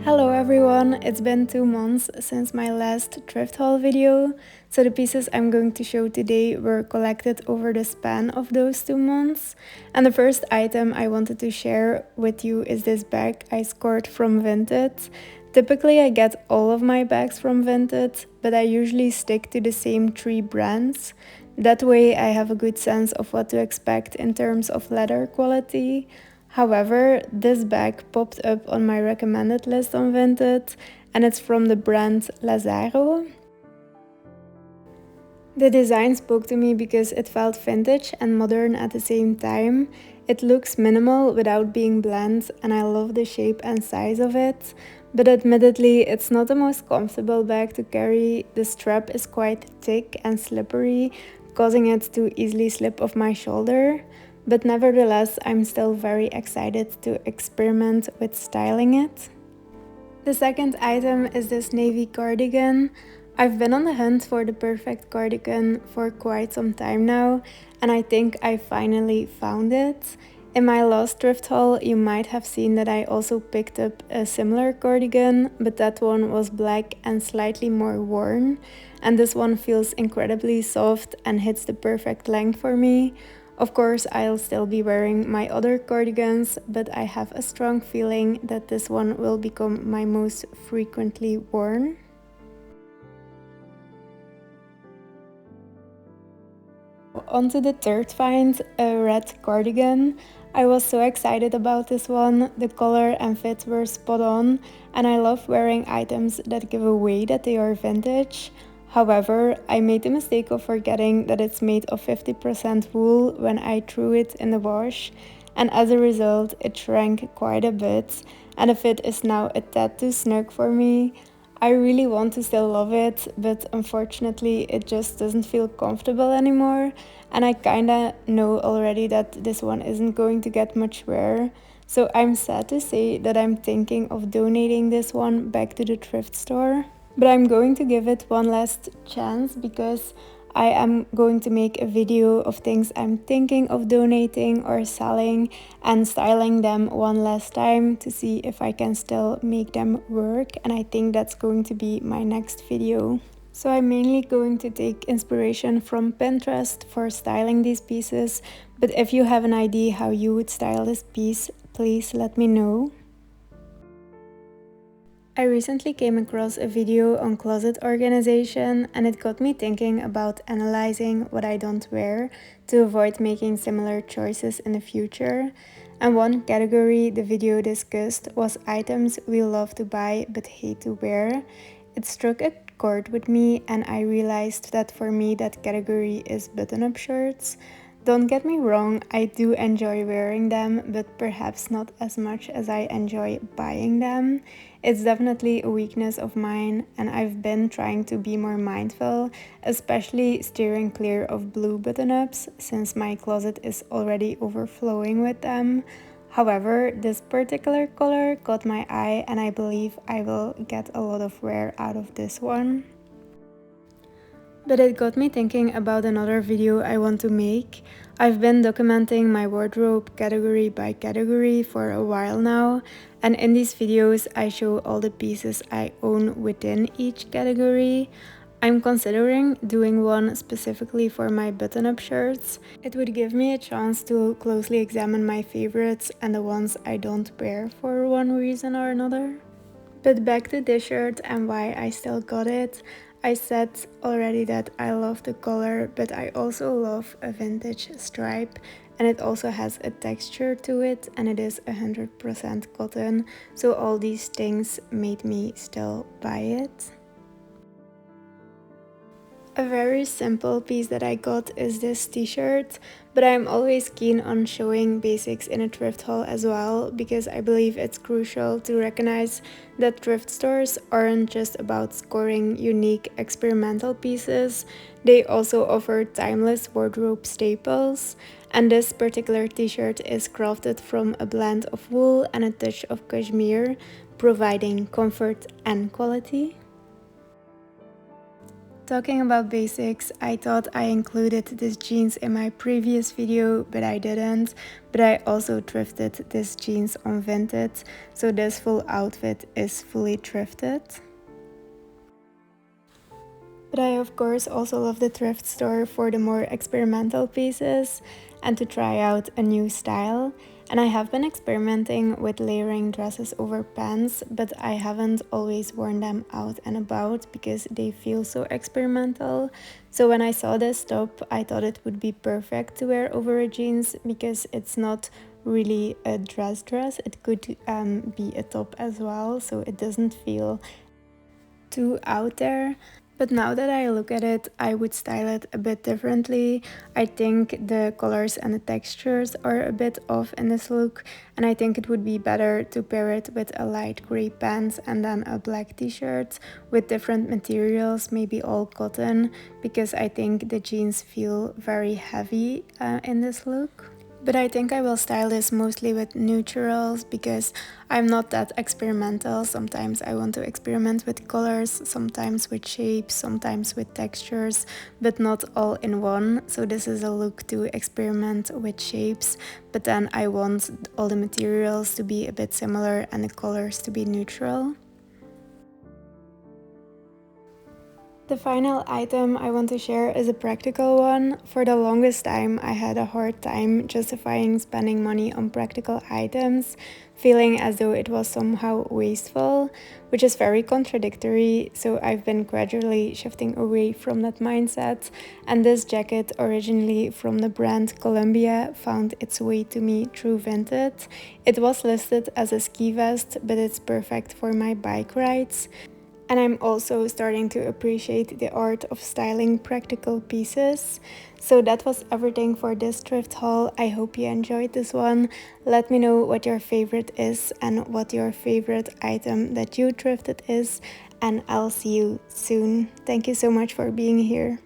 Hello everyone, it's been 2 months since my last thrift haul video, so the pieces I'm going to show today were collected over the span of those 2 months. And the first item I wanted to share with you is this bag I scored from Vinted. Typically I get all of my bags from Vinted, but I usually stick to the same 3 brands. That way I have a good sense of what to expect in terms of leather quality. However, this bag popped up on my recommended list on Vinted, and it's from the brand Lazaro. The design spoke to me because it felt vintage and modern at the same time. It looks minimal without being bland, and I love the shape and size of it. But admittedly, it's not the most comfortable bag to carry. The strap is quite thick and slippery, causing it to easily slip off my shoulder. But nevertheless, I'm still very excited to experiment with styling it. The second item is this navy cardigan. I've been on the hunt for the perfect cardigan for quite some time now, and I think I finally found it. In my last thrift haul, you might have seen that I also picked up a similar cardigan, but that one was black and slightly more worn, and this one feels incredibly soft and hits the perfect length for me. Of course, I'll still be wearing my other cardigans, but I have a strong feeling that this one will become my most frequently worn. On to the third find, a red cardigan. I was so excited about this one. The color and fit were spot on, and I love wearing items that give away that they are vintage. However, I made the mistake of forgetting that it's made of 50% wool when I threw it in the wash, and as a result it shrank quite a bit, and the fit is now a tad too snug for me. I really want to still love it, but unfortunately it just doesn't feel comfortable anymore, and I kinda know already that this one isn't going to get much wear. So I'm sad to say that I'm thinking of donating this one back to the thrift store. But I'm going to give it one last chance because I am going to make a video of things I'm thinking of donating or selling and styling them one last time to see if I can still make them work, and I think that's going to be my next video. So I'm mainly going to take inspiration from Pinterest for styling these pieces, but if you have an idea how you would style this piece, please let me know. I recently came across a video on closet organization, and it got me thinking about analyzing what I don't wear to avoid making similar choices in the future. And one category the video discussed was items we love to buy but hate to wear. It struck a chord with me, and I realized that for me that category is button-up shirts. Don't get me wrong, I do enjoy wearing them, but perhaps not as much as I enjoy buying them. It's definitely a weakness of mine, and I've been trying to be more mindful, especially steering clear of blue button-ups since my closet is already overflowing with them. However, this particular color caught my eye, and I believe I will get a lot of wear out of this one. But it got me thinking about another video I want to make. I've been documenting my wardrobe category by category for a while now, and in these videos I show all the pieces I own within each category. I'm considering doing one specifically for my button-up shirts. It would give me a chance to closely examine my favorites and the ones I don't wear for one reason or another. But back to this shirt and why I still got it. I said already that I love the color, but I also love a vintage stripe, and it also has a texture to it, and it is 100% cotton, so all these things made me still buy it. A very simple piece that I got is this t-shirt, but I'm always keen on showing basics in a thrift haul as well, because I believe it's crucial to recognize that thrift stores aren't just about scoring unique experimental pieces, they also offer timeless wardrobe staples. And this particular t-shirt is crafted from a blend of wool and a touch of cashmere, providing comfort and quality. Talking about basics, I thought I included this jeans in my previous video, but I didn't. But I also thrifted this jeans on Vinted, so this full outfit is fully thrifted. But I of course also love the thrift store for the more experimental pieces and to try out a new style. And I have been experimenting with layering dresses over pants, but I haven't always worn them out and about because they feel so experimental. So when I saw this top, I thought it would be perfect to wear over a jeans because it's not really a dress, it could be a top as well, so it doesn't feel too out there. But now that I look at it, I would style it a bit differently. I think the colors and the textures are a bit off in this look, and I think it would be better to pair it with a light gray pants and then a black t-shirt with different materials, maybe all cotton, because I think the jeans feel very heavy in this look. But I think I will style this mostly with neutrals because I'm not that experimental. Sometimes I want to experiment with colors, sometimes with shapes, sometimes with textures, but not all in one. So this is a look to experiment with shapes, but then I want all the materials to be a bit similar and the colors to be neutral. The final item I want to share is a practical one. For the longest time, I had a hard time justifying spending money on practical items, feeling as though it was somehow wasteful, which is very contradictory, so I've been gradually shifting away from that mindset, and this jacket, originally from the brand Columbia, found its way to me through Vinted. It was listed as a ski vest, but it's perfect for my bike rides. And I'm also starting to appreciate the art of styling practical pieces. So that was everything for this thrift haul. I hope you enjoyed this one. Let me know what your favorite is and what your favorite item that you thrifted is. And I'll see you soon. Thank you so much for being here.